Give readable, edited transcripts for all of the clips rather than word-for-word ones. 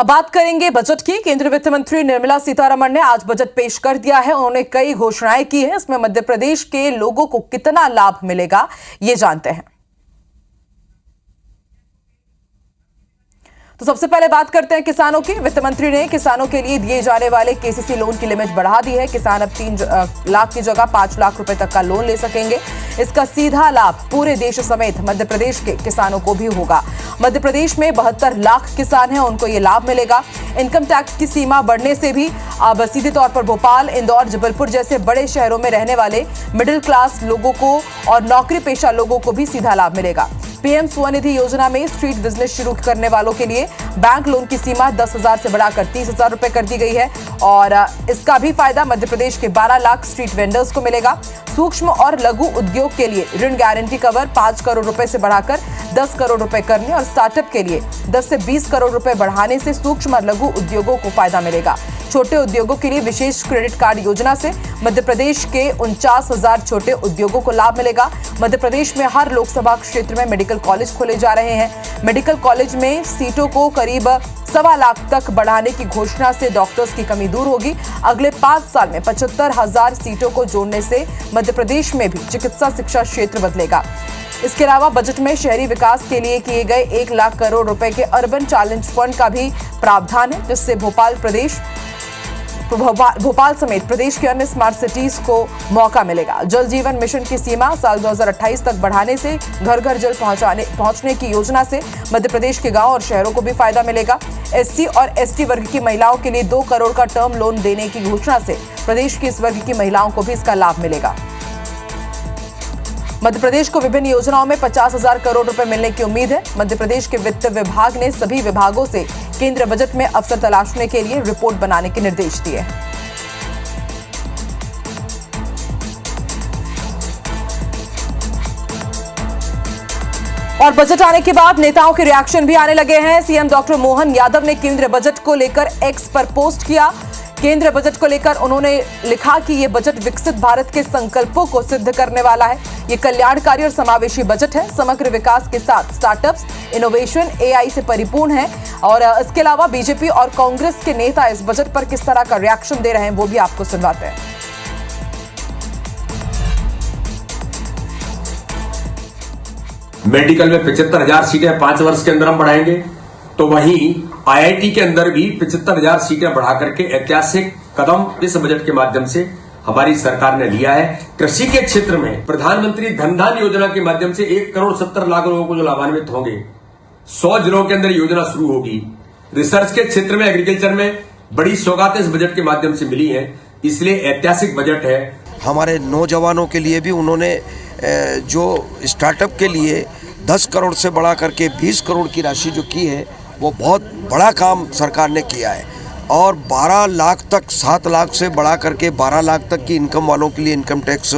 अब बात करेंगे बजट की। केंद्रीय वित्त मंत्री निर्मला सीतारमण ने आज बजट पेश कर दिया है। उन्होंने कई घोषणाएं की हैं। इसमें मध्य प्रदेश के लोगों को कितना लाभ मिलेगा, ये जानते हैं। तो सबसे पहले बात करते हैं किसानों की। वित्त मंत्री ने किसानों के लिए दिए जाने वाले केसीसी लोन की लिमिट बढ़ा दी है। किसान अब 3 लाख की जगह 5 लाख रुपए तक का लोन ले सकेंगे। इसका सीधा लाभ पूरे देश समेत मध्य प्रदेश के किसानों को भी होगा। मध्य प्रदेश में 72 लाख किसान हैं, उनको ये लाभ मिलेगा। इनकम टैक्स की सीमा बढ़ने से भी अब सीधे तौर पर भोपाल, इंदौर, जबलपुर जैसे बड़े शहरों में रहने वाले मिडिल क्लास लोगों को और नौकरी पेशा लोगों को भी सीधा लाभ मिलेगा। पीएम स्वनिधि योजना में स्ट्रीट बिजनेस शुरू करने वालों के लिए बैंक लोन की सीमा 10,000 से बढ़ाकर 30,000 रुपए कर दी गई है और इसका भी फायदा मध्य प्रदेश के 12 लाख स्ट्रीट वेंडर्स को मिलेगा। सूक्ष्म और लघु उद्योग के लिए ऋण गारंटी कवर 5 करोड़ रुपए से बढ़ाकर 10 करोड़ रुपए करने और स्टार्टअप के लिए 10 से 20 करोड़ रुपए बढ़ाने से सूक्ष्म और लघु उद्योगों को फायदा मिलेगा। छोटे उद्योगों के लिए विशेष क्रेडिट कार्ड योजना से मध्य प्रदेश के 49,000 छोटे उद्योगों को लाभ मिलेगा। मध्य प्रदेश में हर लोकसभा क्षेत्र में मेडिकल कॉलेज खोले जा रहे हैं। मेडिकल कॉलेज में सीटों को करीब 1.25 लाख तक बढ़ाने की घोषणा से डॉक्टर्स की कमी दूर होगी। अगले 5 साल में 75,000 सीटों को जोड़ने से मध्य प्रदेश में भी चिकित्सा शिक्षा क्षेत्र बदलेगा। इसके अलावा बजट में शहरी विकास के लिए किए गए 1 लाख करोड़ रुपए के अर्बन चैलेंज फंड का भी प्रावधान है, जिससे भोपाल समेत प्रदेश के अन्य स्मार्ट सिटीज को मौका मिलेगा। जल जीवन मिशन की सीमा साल 2028 तक बढ़ाने से घर घर जल पहुंचने की योजना से मध्य प्रदेश के गांव और शहरों को भी फायदा मिलेगा। एससी और एसटी वर्ग की महिलाओं के लिए 2 करोड़ का टर्म लोन देने की घोषणा से प्रदेश की इस वर्ग की महिलाओं को भी इसका लाभ मिलेगा। मध्य प्रदेश को विभिन्न योजनाओं में 50,000 करोड़ रुपए मिलने की उम्मीद है। मध्य प्रदेश के वित्त विभाग ने सभी विभागों से केंद्रीय बजट में अवसर तलाशने के लिए रिपोर्ट बनाने के निर्देश दिए हैं। और बजट आने के बाद नेताओं के रिएक्शन भी आने लगे हैं। सीएम डॉक्टर मोहन यादव ने केंद्रीय बजट को लेकर एक्स पर पोस्ट किया। केंद्रीय बजट को लेकर उन्होंने लिखा कि यह बजट विकसित भारत के संकल्पों को सिद्ध करने वाला है। यह कल्याणकारी और समावेशी बजट है। समग्र विकास के साथ स्टार्टअप्स, इनोवेशन, एआई से परिपूर्ण है। और इसके अलावा बीजेपी और कांग्रेस के नेता इस बजट पर किस तरह का रिएक्शन दे रहे हैं वो भी आपको सुनवाते हैं। मेडिकल में 75,000 सीटें 5 वर्ष के अंदर हम बढ़ाएंगे, तो वहीं आईआईटी के अंदर भी 75,000 सीटें बढ़ा करके ऐतिहासिक कदम इस बजट के माध्यम से हमारी सरकार ने लिया है। कृषि के क्षेत्र में प्रधानमंत्री धन धान्य योजना के माध्यम से 1 करोड़ 70 लाख लोगों को जो लाभान्वित होंगे, 100 जिलों के अंदर योजना शुरू होगी। रिसर्च के क्षेत्र में, एग्रीकल्चर में बड़ी सौगातें इस बजट के माध्यम से मिली है, इसलिए ऐतिहासिक बजट है। हमारे नौजवानों के लिए भी उन्होंने जो स्टार्टअप के लिए 10 करोड़ से बढ़ा करके 20 करोड़ की राशि जो की है, वो बहुत बड़ा काम सरकार ने किया है। और 12 लाख तक, 7 लाख से बढ़ा करके 12 लाख तक की इनकम वालों के लिए इनकम टैक्स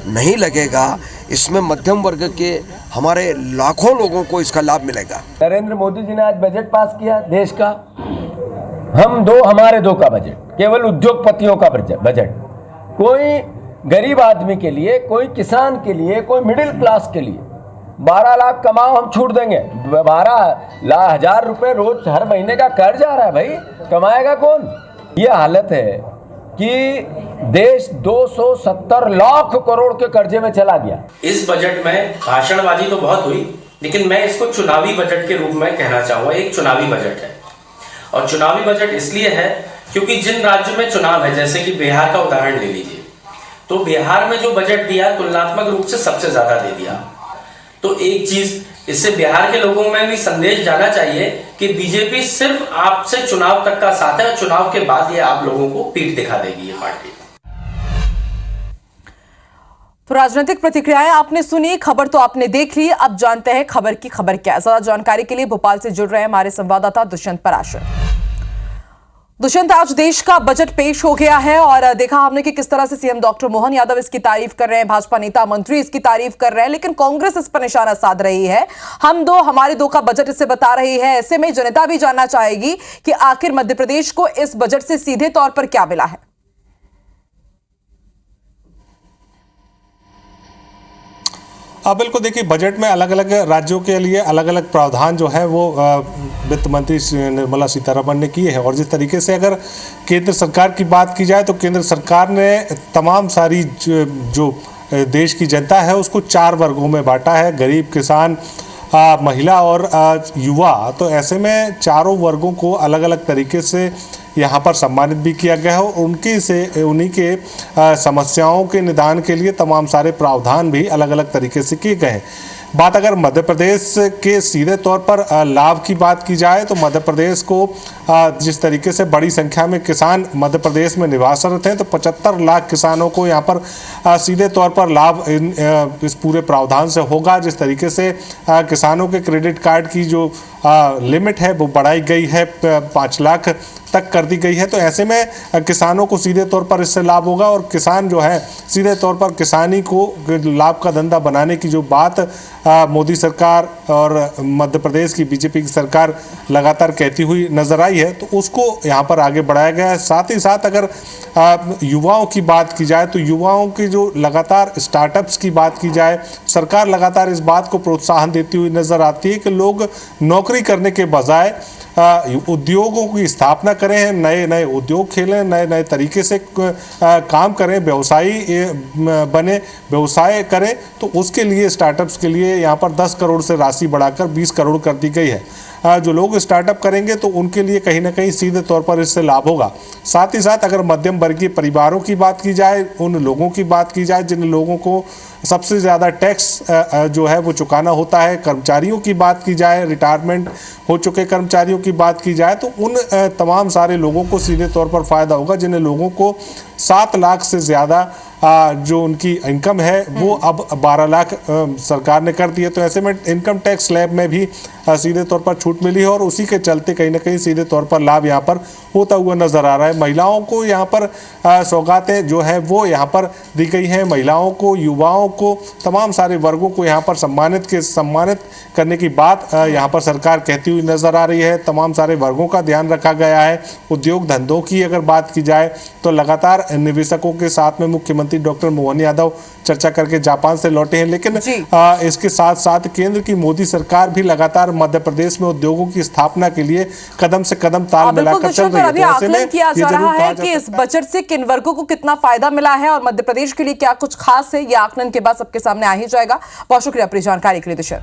नहीं लगेगा। इसमें मध्यम वर्ग के हमारे लाखों लोगों को इसका लाभ मिलेगा। नरेंद्र मोदी जी ने आज बजट पास किया देश का। हमारे दो का बजट, केवल उद्योगपतियों का बजट। कोई गरीब आदमी के लिए, कोई किसान के लिए, कोई मिडिल क्लास के लिए 12 लाख कमाओ, हम छूट देंगे। 12,000 रुपए रोज हर महीने का कर्ज आ रहा है भाई, कमाएगा कौन? ये हालत है कि देश 270 लाख करोड़ के कर्जे में चला गया। इस बजट में भाषणबाजी तो बहुत हुई, लेकिन मैं इसको चुनावी बजट के रूप में कहना चाहूंगा। एक चुनावी बजट है, और चुनावी बजट इसलिए है क्योंकि जिन राज्यों में चुनाव है, जैसे कि बिहार का उदाहरण ले लीजिए, तो बिहार में जो बजट दिया तुलनात्मक रूप से सबसे ज्यादा दे दिया। तो एक चीज इससे बिहार के लोगों में भी संदेश जाना चाहिए कि बीजेपी सिर्फ आपसे चुनाव तक का साथ है, और चुनाव के बाद ये आप लोगों को पीठ दिखा देगी ये पार्टी। तो राजनीतिक प्रतिक्रियाएं आपने सुनी, खबर तो आपने देख ली। अब जानते हैं खबर की खबर क्या है। ज्यादा जानकारी के लिए भोपाल से जुड़ रहे हैं हमारे संवाददाता दुष्यंत पराशर। दुष्यंत, आज देश का बजट पेश हो गया है और देखा हमने कि किस तरह से सीएम डॉक्टर मोहन यादव इसकी तारीफ कर रहे हैं, भाजपा नेता मंत्री इसकी तारीफ कर रहे हैं, लेकिन कांग्रेस इस पर निशाना साध रही है। हमारे दो का बजट इसे बता रही है। ऐसे में जनता भी जानना चाहेगी कि आखिर मध्य प्रदेश को इस बजट से सीधे तौर पर क्या मिला है। बिल्कुल, देखिए बजट में अलग अलग राज्यों के लिए अलग अलग प्रावधान जो है वो वित्त मंत्री निर्मला सीतारमण ने किए हैं। और जिस तरीके से अगर केंद्र सरकार की बात की जाए तो केंद्र सरकार ने तमाम सारी जो देश की जनता है उसको 4 वर्गों में बांटा है, गरीब, किसान, महिला और युवा। तो ऐसे में चारों वर्गों को अलग अलग तरीके से यहाँ पर सम्मानित भी किया गया है और उन्हीं के समस्याओं के निदान के लिए तमाम सारे प्रावधान भी अलग अलग तरीके से किए गए हैं। बात अगर मध्य प्रदेश के सीधे तौर पर लाभ की बात की जाए तो मध्य प्रदेश को जिस तरीके से बड़ी संख्या में किसान मध्य प्रदेश में निवासरत हैं, तो 75 लाख किसानों को यहाँ पर सीधे तौर पर लाभ इस पूरे प्रावधान से होगा। जिस तरीके से किसानों के क्रेडिट कार्ड की जो लिमिट है वो बढ़ाई गई है, 5 लाख तक कर दी गई है। तो ऐसे में किसानों को सीधे तौर पर इससे लाभ होगा और किसान जो है सीधे तौर पर किसानी को लाभ का धंधा बनाने की जो बात मोदी सरकार और मध्य प्रदेश की बीजेपी की सरकार लगातार कहती हुई नजर आई है, तो उसको यहाँ पर आगे बढ़ाया गया है। साथ ही साथ अगर युवाओं की बात की जाए तो युवाओं की जो लगातार स्टार्टअप्स की बात की जाए, सरकार लगातार इस बात को प्रोत्साहन देती हुई नजर आती है कि लोग नौकरी करने के बजाय उद्योगों की स्थापना करें, नए नए उद्योग खेलें, नए नए तरीके से काम करें, व्यवसायी बने, व्यवसाय करें। तो उसके लिए स्टार्टअप्स के लिए यहाँ पर 10 करोड़ से राशि बढ़ाकर 20 करोड़ कर दी गई है। जो लोग स्टार्टअप करेंगे तो उनके लिए कहीं ना कहीं सीधे तौर पर इससे लाभ होगा। साथ ही साथ अगर मध्यम वर्गीय परिवारों की बात की जाए, उन लोगों की बात की जाए जिन लोगों को सबसे ज़्यादा टैक्स जो है वो चुकाना होता है, कर्मचारियों की बात की जाए, रिटायरमेंट हो चुके कर्मचारियों की बात की जाए, तो उन तमाम सारे लोगों को सीधे तौर पर फ़ायदा होगा जिन लोगों को 7 लाख से ज़्यादा जो उनकी इनकम है वो अब 12 लाख सरकार ने कर दी है। तो ऐसे में इनकम टैक्स स्लैब में भी सीधे तौर पर छूट मिली है और उसी के चलते कहीं ना कहीं सीधे तौर पर लाभ यहाँ पर होता हुआ नजर आ रहा है। महिलाओं को यहाँ पर सौगातें जो है वो यहाँ पर दी गई हैं। महिलाओं को, युवाओं को, तमाम सारे वर्गों को यहाँ पर सम्मानित करने की बात यहाँ पर सरकार कहती हुई नजर आ रही है। तमाम सारे वर्गों का ध्यान रखा गया है। उद्योग धंधों की अगर बात की जाए तो लगातार निवेशकों के साथ में मुख्यमंत्री डॉक्टर मोहन यादव चर्चा करके जापान से लौटे हैं, लेकिन इसके साथ साथ केंद्र की मोदी सरकार भी लगातार मध्य प्रदेश में उद्योगों की स्थापना के लिए कदम से कदम ताल मिलाकर चल रही है। अभी आकलन किया जा रहा है कि इस बजट से किन वर्गों को कितना फायदा मिला है और मध्य प्रदेश के लिए क्या कुछ खास है, ये आकलन के बाद सबके सामने आ ही जाएगा। बहुत शुक्रिया अपनी जानकारी के लिए दिशा।